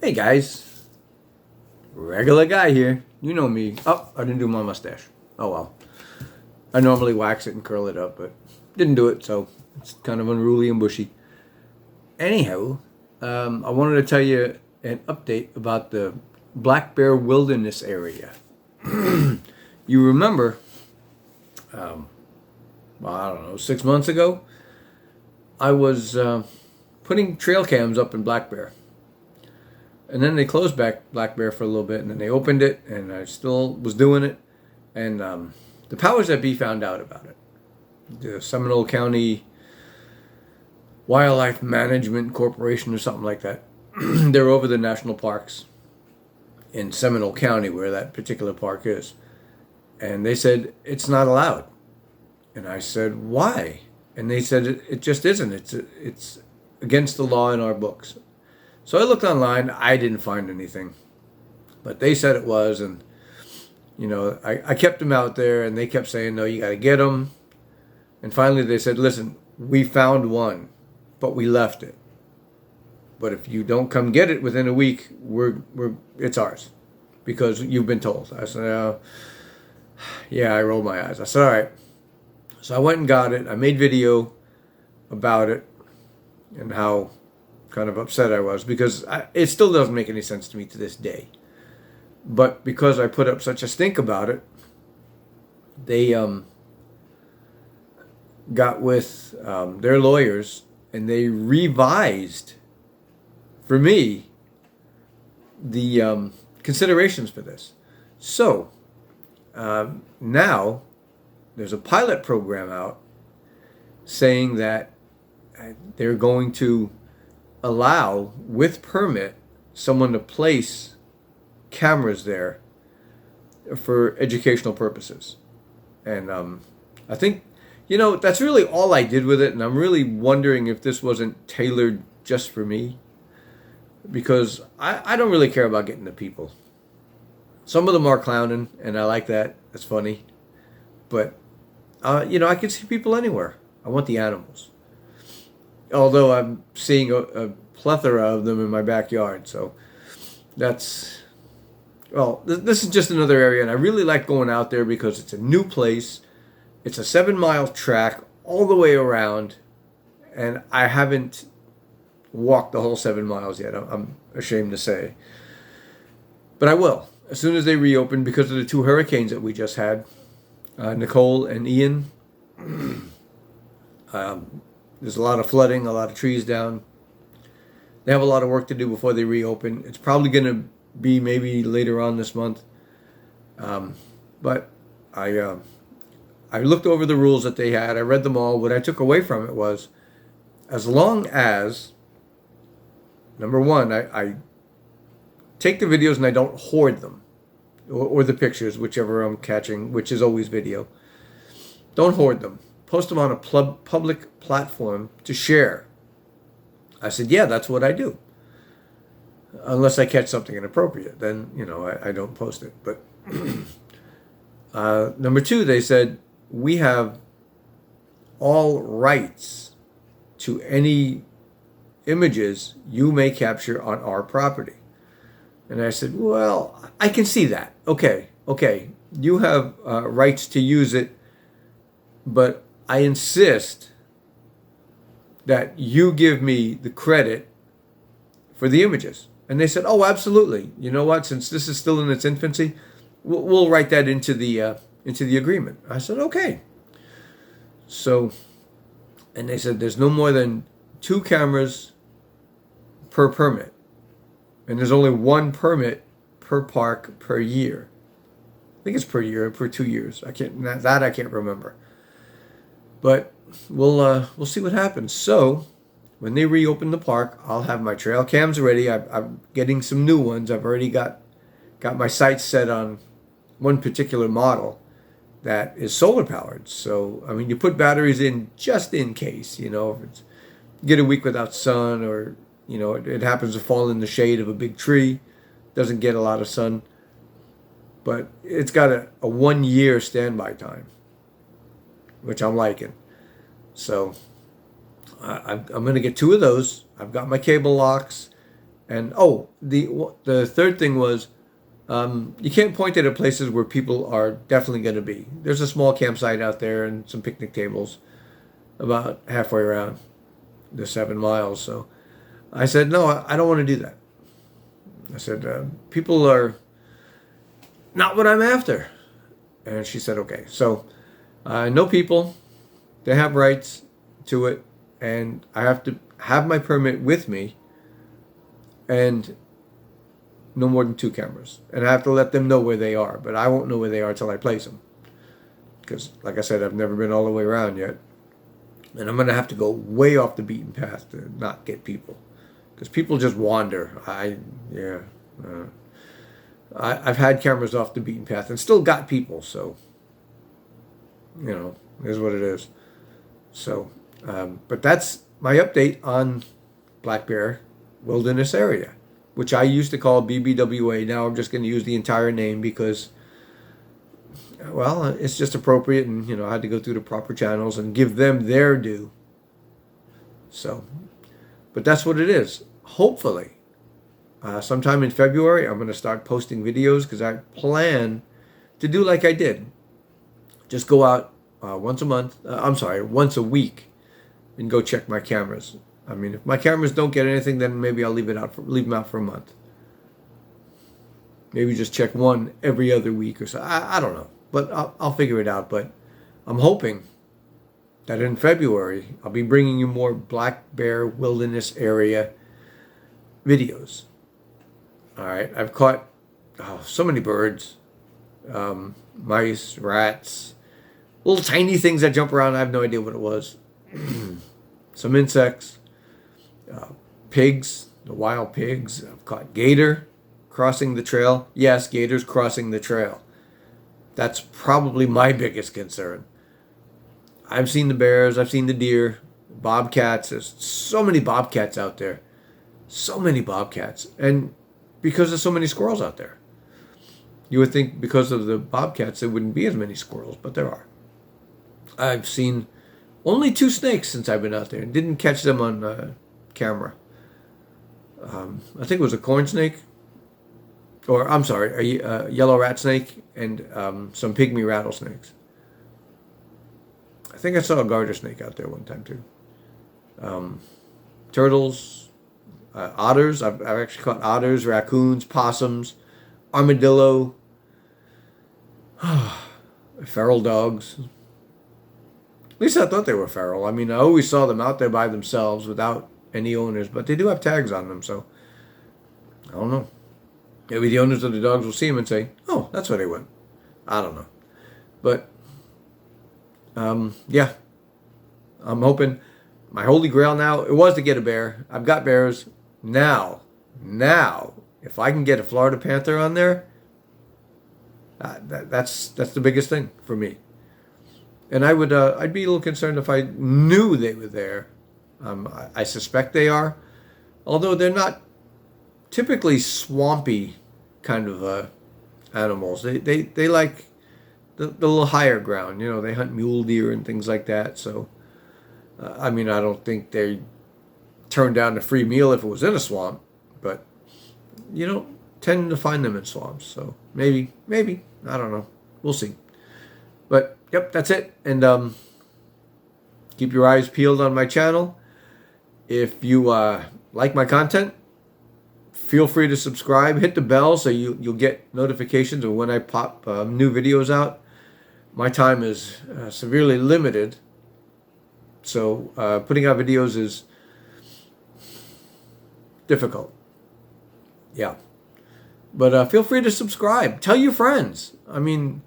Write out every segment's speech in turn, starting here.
Hey guys, regular guy here. You know me. Oh, I didn't do my mustache. Oh well. I normally wax it and curl it up, but didn't do it, so it's kind of unruly and bushy. Anyhow, I wanted to tell you an update about the Black Bear Wilderness area. You remember, well, I don't know, 6 months ago, I was putting trail cams up in Black Bear. And then they closed back Black Bear for a little bit, and then they opened it, and I still was doing it. And the powers that be found out about it. The Seminole County Wildlife Management Corporation or something like that. They're over the national parks in Seminole County where that particular park is. And they said, it's not allowed. And I said, why? And they said, it just isn't. It's against the law in our books. So I looked online. I didn't find anything. But they said it was. And, you know, I kept them out there. And they kept saying, no, you got to get them. And finally they said, listen, we found one. But we left it. But if you don't come get it within a week, it's ours. Because you've been told. I said, yeah, I rolled my eyes. I said, all right. So I went and got it. I made video about it. And how kind of upset I was because it still doesn't make any sense to me to this day. But because I put up such a stink about it, they got with their lawyers and they revised for me the considerations for this. So now there's a pilot program out saying that they're going to allow, with permit, someone to place cameras there for educational purposes. And I think, you know, that's really all I did with it. And I'm really wondering if this wasn't tailored just for me. Because I don't really care about getting the people. Some of them are clowning, and I like that. That's funny. But, you know, I can see people anywhere. I want the animals. Although I'm seeing a plethora of them in my backyard. So that's, well, this is just another area. And I really like going out there because it's a new place. It's a 7-mile track all the way around. And I haven't walked the whole 7 miles yet, I'm ashamed to say. But I will. As soon as they reopen, because of the 2 hurricanes that we just had, Nicole and Ian. There's a lot of flooding, a lot of trees down. They have a lot of work to do before they reopen. It's probably going to be maybe later on this month. But I looked over the rules that they had. I read them all. What I took away from it was, as long as, number one, I take the videos and I don't hoard them. Or the pictures, whichever I'm catching, which is always video. Don't hoard them. Post them on a public platform to share. I said, yeah, that's what I do. Unless I catch something inappropriate, then, you know, I don't post it. But number 2, they said, we have all rights to any images you may capture on our property. And I said, well, I can see that. Okay. You have rights to use it, but I insist that you give me the credit for the images. And they said, oh, absolutely. You know what? Since this is still in its infancy, we'll write that into the agreement. I said, okay. So, and they said there's no more than 2 cameras per permit. And there's only 1 permit per park per year. I think it's per year, per 2 years. I can't remember. But we'll see what happens. So when they reopen the park, I'll have my trail cams ready. I'm getting some new ones. I've already got my sights set on one particular model that is solar powered. So I mean, you put batteries in just in case, you know, if it's get a week without sun, or you know, it happens to fall in the shade of a big tree, doesn't get a lot of sun. But it's got a 1-year standby time, which I'm liking. So I'm going to get 2 of those. I've got my cable locks. And the third thing was, you can't point it at places where people are definitely going to be. There's a small campsite out there and some picnic tables about halfway around the 7 miles. So I said, no, I don't want to do that. I said, people are not what I'm after. And she said, okay. So no people. They have rights to it. And I have to have my permit with me. And no more than 2 cameras. And I have to let them know where they are. But I won't know where they are until I place them. Because, like I said, I've never been all the way around yet. And I'm going to have to go way off the beaten path to not get people. Because people just wander. I've had cameras off the beaten path and still got people. So, it is what it is. So, but that's my update on Black Bear Wilderness Area, which I used to call BBWA. Now I'm just going to use the entire name because, well, it's just appropriate, and I had to go through the proper channels and give them their due. So, but that's what it is. Hopefully, sometime in February, I'm going to start posting videos because I plan to do like I did. Just go out once a week, and go check my cameras. I mean, if my cameras don't get anything, then maybe I'll leave them out for a month. Maybe just check one every other week or so. I don't know, but I'll figure it out. But I'm hoping that in February I'll be bringing you more Black Bear Wilderness Area videos. All right, I've caught so many birds, mice, rats, little tiny things that jump around. I have no idea what it was. Some insects, pigs, the wild pigs. I've caught gator crossing the trail. Yes, gators crossing the trail. That's probably my biggest concern. I've seen the bears. I've seen the deer, bobcats. There's so many bobcats out there. So many bobcats. And because there's so many squirrels out there. You would think because of the bobcats there wouldn't be as many squirrels, but there are. I've seen only 2 snakes since I've been out there and didn't catch them on camera. I think it was a corn snake. Or, I'm sorry, a yellow rat snake and some pygmy rattlesnakes. I think I saw a garter snake out there one time too. Turtles, otters. I've actually caught otters, raccoons, possums, armadillo, feral dogs. At least I thought they were feral. I mean, I always saw them out there by themselves without any owners, but they do have tags on them, so I don't know. Maybe the owners of the dogs will see them and say, oh, that's where they went. I don't know. But, yeah. I'm hoping my holy grail now, it was to get a bear. I've got bears. Now, if I can get a Florida panther on there, that's the biggest thing for me. And I'd be a little concerned if I knew they were there. I suspect they are, although they're not typically swampy kind of animals. They like the little higher ground. They hunt mule deer and things like that. So, I mean, I don't think they turn down a free meal if it was in a swamp, but you don't tend to find them in swamps. So maybe, I don't know. We'll see. But yep, that's it. And keep your eyes peeled on my channel. If you like my content, feel free to subscribe. Hit the bell so you'll get notifications of when I pop new videos out. My time is severely limited, so putting out videos is difficult. Yeah. But feel free to subscribe. Tell your friends. I mean,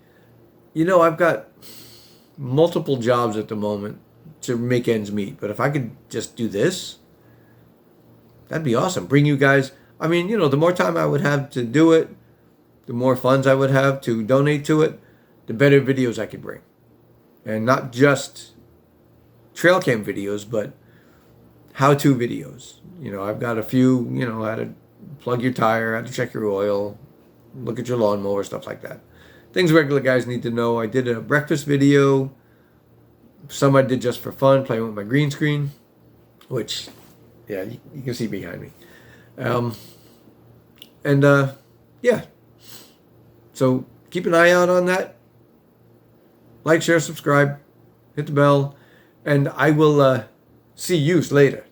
I've got multiple jobs at the moment to make ends meet. But if I could just do this, that'd be awesome. Bring you guys. I mean, the more time I would have to do it, the more funds I would have to donate to it, the better videos I could bring. And not just trail cam videos, but how-to videos. I've got a few, how to plug your tire, how to check your oil, look at your lawnmower, stuff like that. Things regular guys need to know. I did a breakfast video. Some I did just for fun, playing with my green screen, which, yeah, you can see behind me. Um, and yeah, so keep an eye out on that. Like, share, subscribe, hit the bell, and I will see you later.